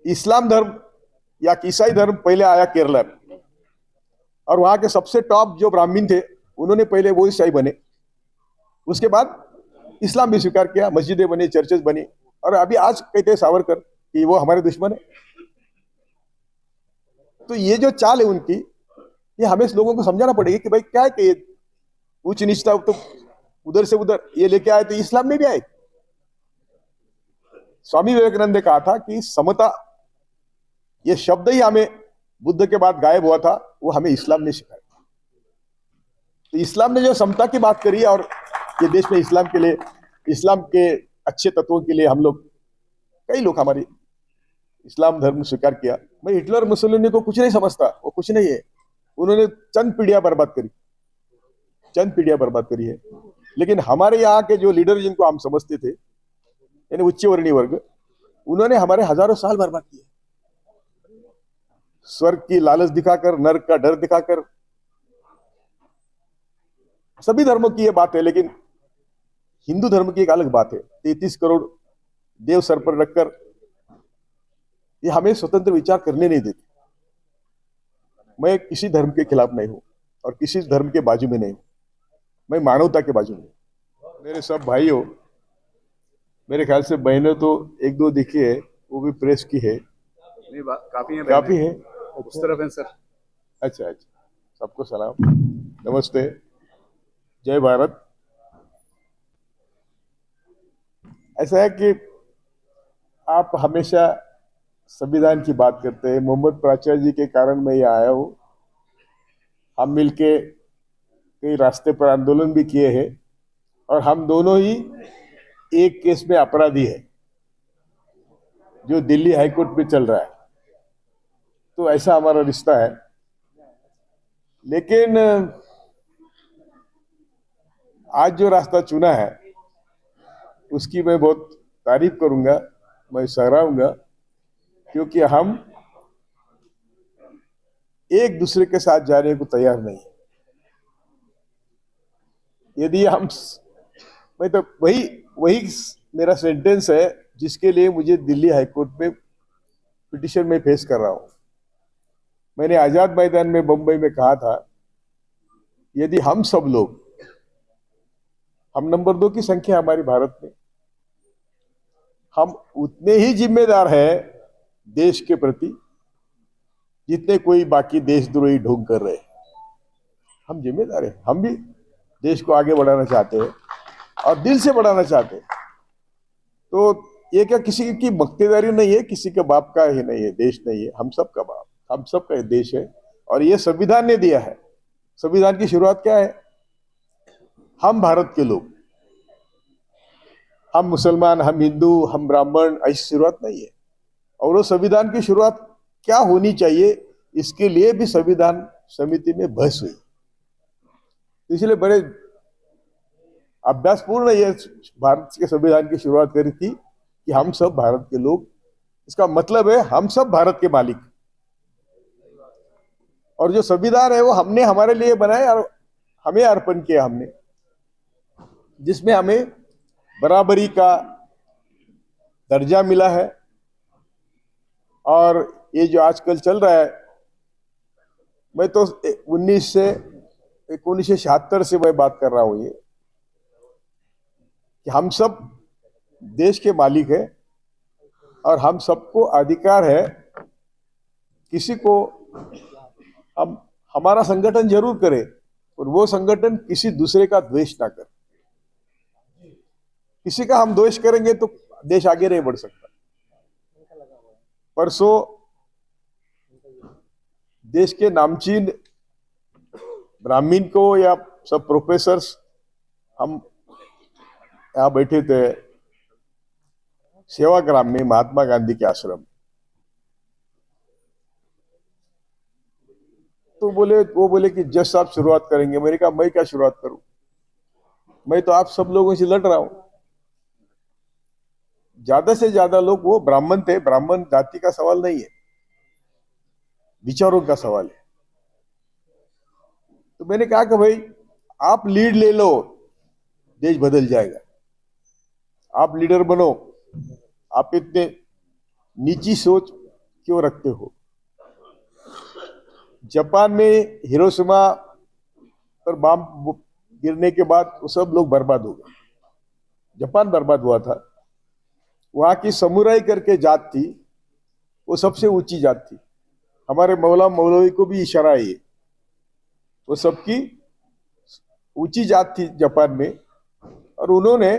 इस्लाम धर्म या ईसाई धर्म पहले आया केरला में, और वहां के सबसे टॉप जो ब्राह्मण थे उन्होंने पहले वो ईसाई बने, उसके बाद इस्लाम भी स्वीकार किया, मस्जिदें बनी, चर्चेस बनी, और अभी आज कहते हैं सावरकर कि वो हमारे दुश्मन है। तो ये जो चाल है उनकी, ये हमें लोगों को समझाना पड़ेगा कि भाई क्या है कि उच्च नीचता तो उधर से उधर ये लेके आए तो इस्लाम में भी आए। स्वामी विवेकानंद ने कहा था कि समता, ये शब्द ही हमें बुद्ध के बाद गायब हुआ था, वो हमें इस्लाम ने सिखाया। तो इस्लाम ने जो समता की बात करी, और ये देश में इस्लाम के लिए, इस्लाम के अच्छे तत्वों के लिए हम लोग, कई लोग हमारी इस्लाम धर्म स्वीकार किया। मैं हिटलर मुसोलिनी को कुछ नहीं समझता, वो कुछ नहीं है, उन्होंने चंद पीढ़ियां बर्बाद करी, चंद पीढ़ियां बर्बाद करी है। लेकिन हमारे यहाँ के जो लीडर जिनको हम समझते थे, यानी उच्च वर्णीय वर्ग, उन्होंने हमारे हजारों साल बर्बाद किए, स्वर्ग की लालच दिखाकर, नरक का डर दिखाकर। सभी धर्मों की ये बात है, लेकिन हिंदू धर्म की एक अलग बात है। 33 करोड़ देव सर पर रखकर ये हमें स्वतंत्र विचार करने नहीं देते। मैं किसी धर्म के खिलाफ नहीं हूं और किसी धर्म के बाजू में नहीं हूं, मैं मानवता के बाजू में हूं। मेरे सब भाई हो, मेरे ख्याल से बहनें तो एक दो दिखी है, वो भी प्रेस की है, काफी है, काफी है। उस तरफ है सर। अच्छा, सबको सलाम, नमस्ते, जय भारत। ऐसा है कि आप हमेशा संविधान की बात करते हैं। मोहम्मद प्राचार्य जी के कारण मैं यहाँ आया हूँ। हम मिलके कई रास्ते पर आंदोलन भी किए हैं, और हम दोनों ही एक केस में अपराधी है जो दिल्ली हाईकोर्ट में चल रहा है। तो ऐसा हमारा रिश्ता है। लेकिन आज जो रास्ता चुना है उसकी मैं बहुत तारीफ करूंगा, मैं सराहूंगा, क्योंकि हम एक दूसरे के साथ जाने को तैयार नहीं। यदि हम, मैं तो वही मेरा सेंटेंस है जिसके लिए मुझे दिल्ली हाईकोर्ट में पिटीशन में फेस कर रहा हूं। मैंने आजाद मैदान में बंबई में कहा था, यदि हम सब लोग, हम नंबर 2 की संख्या हमारी भारत में, हम उतने ही जिम्मेदार हैं देश के प्रति जितने कोई बाकी देशद्रोही ढोंग कर रहे हैं। हम जिम्मेदार हैं, हम भी देश को आगे बढ़ाना चाहते हैं और दिल से बढ़ाना चाहते हैं। तो ये क्या किसी की मक्तेदारी नहीं है, किसी के बाप का ही नहीं है, देश नहीं है, हम सब का बाप, हम सब का देश है, और ये संविधान ने दिया है। संविधान की शुरुआत क्या है? हम भारत के लोग, हम मुसलमान, हम हिंदू, हम ब्राह्मण, ऐसी शुरुआत नहीं है। और वो संविधान की शुरुआत क्या होनी चाहिए, इसके लिए भी संविधान समिति में बहस हुई। इसलिए बड़े अभ्यासपूर्ण ये भारत के संविधान की शुरुआत करी थी कि हम सब भारत के लोग, इसका मतलब है हम सब भारत के मालिक। और जो संविधान है वो हमने हमारे लिए बनाया और हमें अर्पण किया हमने, जिसमें हमें बराबरी का दर्जा मिला है। और ये जो आजकल चल रहा है, मैं तो 1976 से मैं बात कर रहा हूं, ये कि हम सब देश के मालिक हैं और हम सबको अधिकार है, किसी को हम, हमारा संगठन जरूर करे और वो संगठन किसी दूसरे का द्वेष ना करे। किसी का हम द्वेष करेंगे तो देश आगे नहीं बढ़ सकता। परसों देश के नामचीन ब्राह्मण को या सब प्रोफेसर्स, हम यहां बैठे थे सेवाग्राम में, महात्मा गांधी के आश्रम। तो वो बोले कि जज साहब शुरुआत करेंगे। मैंने कहा मैं क्या शुरुआत करूं, मैं तो आप सब लोगों से लड़ रहा हूं। ज्यादा से ज्यादा लोग वो ब्राह्मण थे, ब्राह्मण जाति का सवाल नहीं है, विचारों का सवाल है। तो मैंने कहा कि भाई आप लीड ले लो, देश बदल जाएगा, आप लीडर बनो। आप इतने नीची सोच क्यों रखते हो? जापान में हिरोशिमा पर बम गिरने के बाद वो सब लोग बर्बाद हो गए, जापान बर्बाद हुआ था। वहां की समुराई करके जात थी, वो सबसे ऊंची जात थी। हमारे मौला मौलवी को भी इशारा है ये, वो सबकी ऊंची जात थी जापान में। और उन्होंने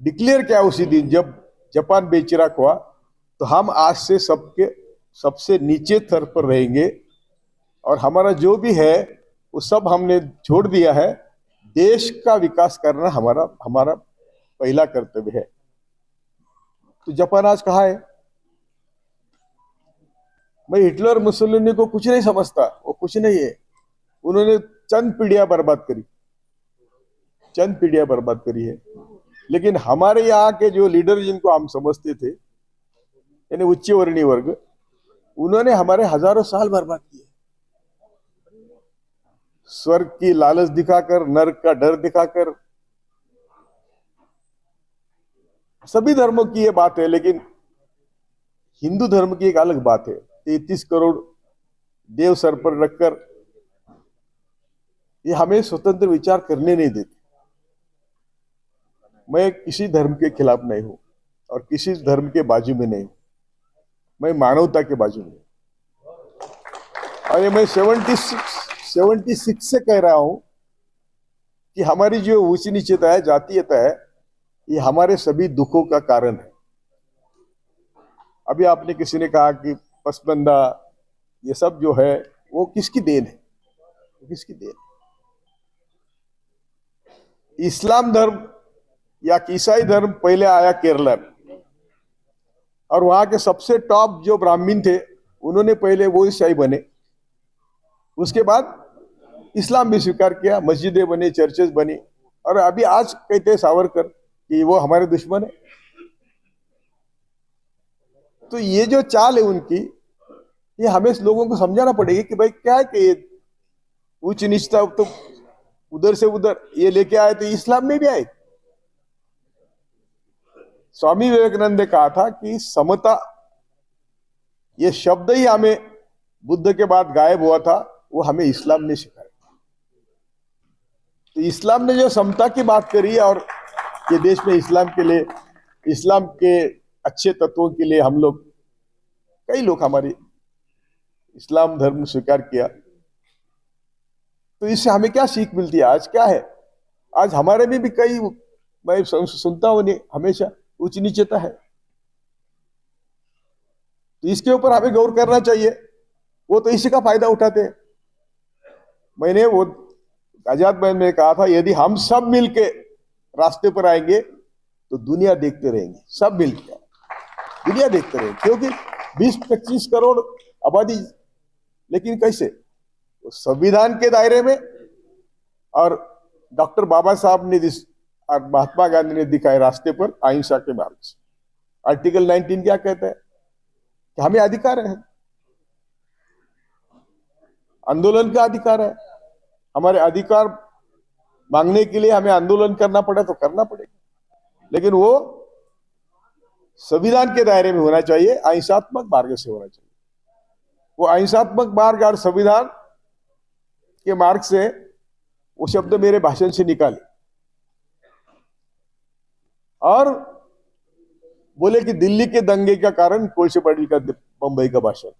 डिक्लेयर किया उसी दिन जब जापान बेचिराक हुआ, तो हम आज से सबके सबसे नीचे स्तर पर रहेंगे और हमारा जो भी है वो सब हमने छोड़ दिया है। देश का विकास करना हमारा हमारा पहला कर्तव्य है। तो जापान आज कहाँ है? मैं हिटलर मुसोलिनी को कुछ नहीं समझता, वो कुछ नहीं है। उन्होंने चंद पीढ़ियां बर्बाद करी, चंद पीढ़ियां बर्बाद करी है। लेकिन हमारे यहाँ के जो लीडर जिनको हम समझते थे, यानी उच्च वर्णीय वर्ग, उन्होंने हमारे हजारों साल बर्बाद किए। स्वर्ग की लालच दिखाकर, नरक का डर दिखाकर। सभी धर्मों की ये बात है, लेकिन हिंदू धर्म की एक अलग बात है। 33 करोड़ देव सर पर रखकर ये हमें स्वतंत्र विचार करने नहीं देते। मैं किसी धर्म के खिलाफ नहीं हूं और किसी धर्म के बाजू में नहीं हूं, मैं मानवता के बाजू में। और ये मैं 76 से कह रहा हूं कि हमारी जो ऊंच नीचता है, जातीयता है, ये हमारे सभी दुखों का कारण है। अभी आपने किसी ने कहा कि पसमंदा, ये सब जो है वो किसकी देन है? किसकी देन? इस्लाम धर्म या ईसाई धर्म पहले आया केरला में, और वहां के सबसे टॉप जो ब्राह्मण थे उन्होंने पहले वो ईसाई बने। उसके बाद इस्लाम भी स्वीकार किया, मस्जिदें बनी, चर्चेस बनी। और अभी आज कहते हैं सावरकर कि वो हमारे दुश्मन है। तो ये जो चाल है उनकी, ये हमें लोगों को समझाना पड़ेगी कि भाई क्या है कि ये उच्च नीचता तो उधर से उधर ये लेके आए तो इस्लाम में भी आए। स्वामी विवेकानंद ने कहा था कि समता, ये शब्द ही हमें बुद्ध के बाद गायब हुआ था, वो हमें इस्लाम ने सिखाया। तो इस्लाम ने जो समता की बात करी और ये देश में इस्लाम के लिए, इस्लाम के अच्छे तत्वों के लिए हम लोग, कई लोग हमारे इस्लाम धर्म स्वीकार किया, तो इससे हमें क्या सीख मिलती है? आज क्या है, आज हमारे में भी कई, मैं सुनता हूं नहीं, हमेशा उच्च नीचता है। तो इसके ऊपर हमें गौर करना चाहिए। वो तो इसी का फायदा उठाते हैं। मैंने वो आजाद बहन में कहा था, यदि हम सब मिलके रास्ते पर आएंगे तो दुनिया देखते रहेंगे, सब मिलकर दुनिया देखते रहेंगे। क्योंकि 20-25 करोड़ आबादी, लेकिन कैसे? तो संविधान के दायरे में, और डॉक्टर बाबा साहब ने और महात्मा गांधी ने दिखाए रास्ते पर अहिंसा के मार्ग से। आर्टिकल 19 क्या कहता है कि हमें अधिकार है, आंदोलन का अधिकार है। हमारे अधिकार मांगने के लिए हमें आंदोलन करना पड़े तो करना पड़ेगा, लेकिन वो संविधान के दायरे में होना चाहिए, अहिंसात्मक मार्ग से होना चाहिए। वो अहिंसात्मक मार्ग और संविधान के मार्ग से, वो शब्द मेरे भाषण से निकाले और बोले कि दिल्ली के दंगे का कारण कोलसे पाटिल का बंबई का भाषण।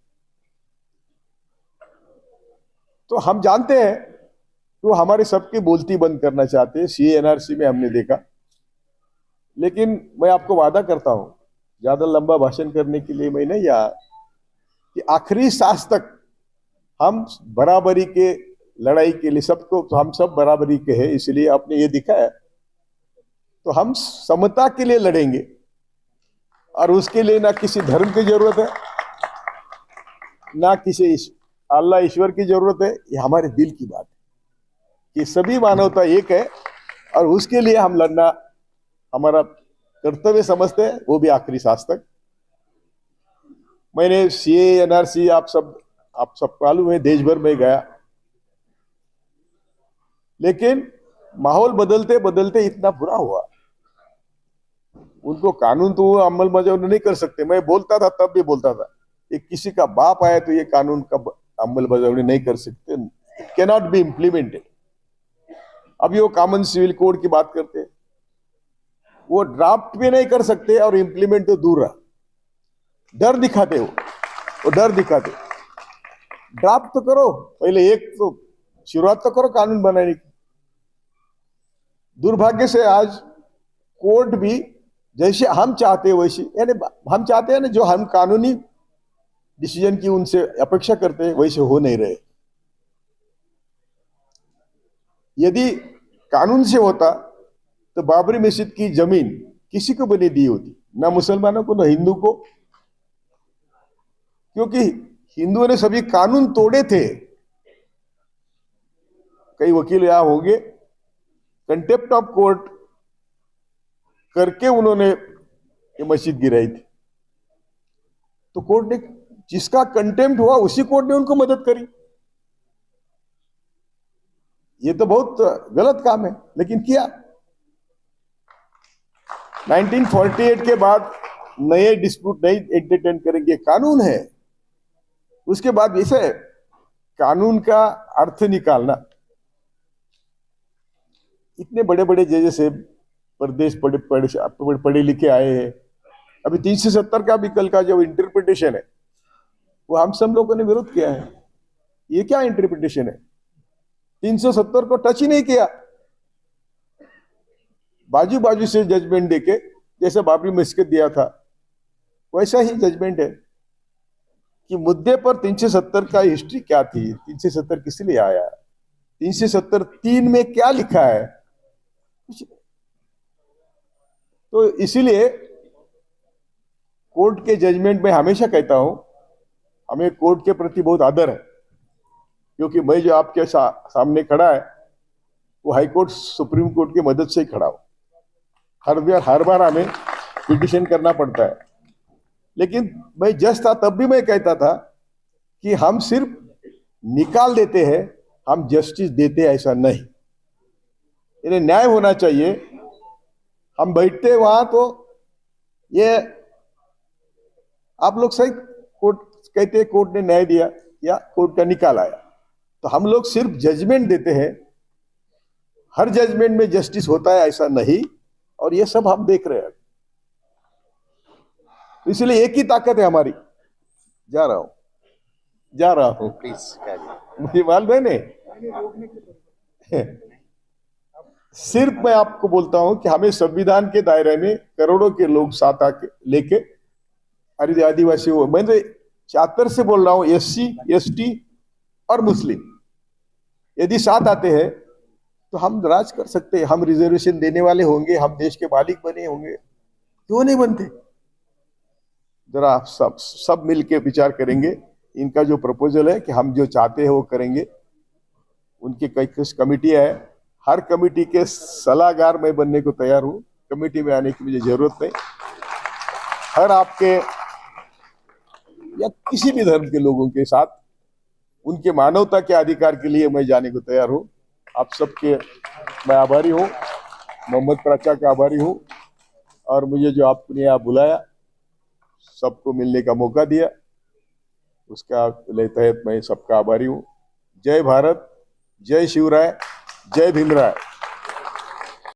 तो हम जानते हैं कि वो हमारे सबकी बोलती बंद करना चाहते हैं। CA-NRC में हमने देखा। लेकिन मैं आपको वादा करता हूं, ज्यादा लंबा भाषण करने के लिए मैं नहीं यहाँ, कि आखिरी सांस तक हम बराबरी के लड़ाई के लिए, सबको, तो हम सब बराबरी के हैं, इसलिए आपने ये दिखा है। तो हम समता के लिए लड़ेंगे और उसके लिए ना किसी धर्म की जरूरत है, ना किसी अल्लाह ईश्वर की जरूरत है। ये हमारे दिल की बात है कि सभी मानवता एक है और उसके लिए हम लड़ना हमारा कर्तव्य समझते हैं, वो भी आखिरी सांस तक। मैंने CA-NRC आप सब मालूम है, देश भर में गया, लेकिन माहौल बदलते बदलते इतना बुरा हुआ। उनको कानून तो अमल में नहीं कर सकते। मैं बोलता था, तब भी बोलता था, एक किसी का बाप आया तो ये कानून का अंमलबजावनी नहीं कर सकते, कैन नॉट बी इम्प्लीमेंटेड। अभी वो कॉमन सिविल कोड की बात करते हैं, वो ड्राफ्ट भी नहीं कर सकते और इम्प्लीमेंट तो दूर रहा, डर दिखाते वो डर दिखाते। ड्राफ्ट तो करो पहले, एक तो शुरुआत तो करो कानून बनाने की। दुर्भाग्य से आज कोर्ट भी जैसे हम चाहते हैं वैसे, यानी हम चाहते हैं ना, जो हम कानूनी डिसीजन की उनसे अपेक्षा करते हैं वैसे हो नहीं रहे। यदि कानून से होता तो बाबरी मस्जिद की जमीन किसी को भी नहीं दी होती, ना मुसलमानों को ना हिंदू को, क्योंकि हिंदुओं ने सभी कानून तोड़े थे। कई वकील यहां होंगे, कंटेप्ट ऑफ कोर्ट करके उन्होंने ये मस्जिद गिराई थी। तो कोर्ट ने, जिसका कंटेम्प्ट हुआ उसी कोर्ट ने उनको मदद करी। ये तो बहुत गलत काम है, लेकिन किया। 1948 के बाद नए डिस्प्यूट नहीं एंटरटेन करेंगे, कानून है। उसके बाद इसे कानून का अर्थ निकालना। इतने बड़े बड़े जजेस है, प्रदेश पढ़े लिखे आए हैं। अभी 370 का भी कल का जो इंटरप्रिटेशन है वो हम सब लोगों ने विरोध किया है। ये क्या इंटरप्रिटेशन है? 370 को टच ही नहीं किया, बाजू बाजू से जजमेंट देके, जैसे बाबरी मस्जिद दिया था वैसा ही जजमेंट है कि मुद्दे पर 370 का हिस्ट्री क्या थी, 370 किस लिए आया, 370(3) में क्या लिखा है, कुछ नहीं। तो इसीलिए कोर्ट के जजमेंट में हमेशा कहता हूं, हमें कोर्ट के प्रति बहुत आदर है, क्योंकि मैं जो आपके सामने खड़ा है वो हाई कोर्ट सुप्रीम कोर्ट की मदद से ही खड़ा हूं। हर बार हमें पिटिशन करना पड़ता है, लेकिन मैं जज था तब भी मैं कहता था कि हम सिर्फ निकाल देते हैं, हम जस्टिस देते हैं ऐसा नहीं। इन्हें न्याय होना चाहिए। हम बैठते वहां तो ये आप लोग सही, कोर्ट कहते हैं कोर्ट ने न्याय दिया या कोर्ट का निकाल आया, तो हम लोग सिर्फ जजमेंट देते हैं। हर जजमेंट में जस्टिस होता है ऐसा नहीं, और ये सब हम देख रहे हैं। इसलिए एक ही ताकत है हमारी। जा रहा हूं प्लीज। मुझे मालूम है नहीं। सिर्फ मैं आपको बोलता हूं कि हमें संविधान के दायरे में करोड़ों के लोग साथ आके लेके, अरे आदिवासी हो, मैं तो 74 से बोल रहा हूं, SC ST और मुस्लिम यदि साथ आते हैं तो हम राज कर सकते हैं। हम रिजर्वेशन देने वाले होंगे, हम देश के मालिक बने होंगे, क्यों नहीं बनते? जरा आप सब मिलके विचार करेंगे। इनका जो प्रपोजल है कि हम जो चाहते हैं वो करेंगे। उनकी कई कुछ कमिटियां है, हर कमिटी के सलाहकार मैं बनने को तैयार हूं। कमिटी में आने की मुझे जरूरत नहीं। हर आपके या किसी भी धर्म के लोगों के साथ उनके मानवता के अधिकार के लिए मैं जाने को तैयार हूं। आप सबके मैं आभारी हूं, मोहम्मद प्राचा का आभारी हूं, और मुझे जो आपने यहाँ बुलाया, सबको मिलने का मौका दिया, उसका तहत मैं सबका आभारी हूं। जय भारत, जय शिवराय, जय भीमराय।